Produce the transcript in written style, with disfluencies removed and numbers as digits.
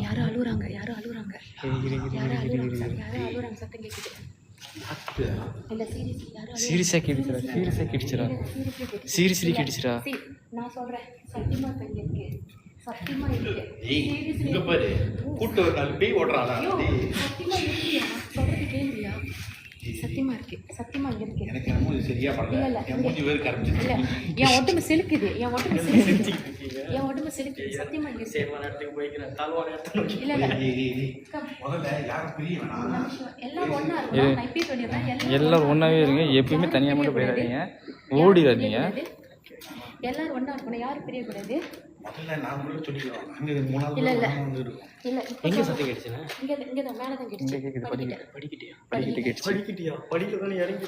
யாரோ அழுகுறாங்க சத்தம் கேக்குது. சீரியஸா கேட்டுச்சுடா. நான் சொல்றேன் சத்தியமா இருக்கு. சத்தியமா இருக்கு. இங்க பாரு கூட்டு ஒரு நாள் பேய் ஓடுறானா? சத்தியமா இருக்குயா. சொல்றது கேளுயா. சத்தியமா இருக்கு. எனக்கு என்னமோ இது சரியா பண்ணல. என் மூஞ்சி வேற கரஞ்சிச்சு. இல்ல என் உடம்பு செலுக்குது. சத்தியமா இருக்கு. சேமான இடத்துக்கு போய்க்கிறேன். தாழ்வான இடத்துல நோக்கி. இல்ல முதல்ல யாரும் பிரிய வேணாம். எல்லாரும் ஒண்ணா இருக்கணும். நான் இப்பயே சொல்லிடுறேன். எல்லாரும் ஒண்ணாவே இருங்க. எப்பயுமே தனியா மட்டும் போயிடாதீங்க. ஓடிடாதீங்க. எல்லாரும் ஒண்ணா இருக்கணும். யாரும் பிரியக்கூடாது. முதல்ல நான் உங்களுக்கு சொல்லிடுறேன். அங்க மூணாவது இல்ல எங்க சத்தம் கேட்டுச்சுன்னா இங்க தான் மேல தான் கேட்டுச்சு. படிக்கிட்டியா படிக்கதானே இறங்கி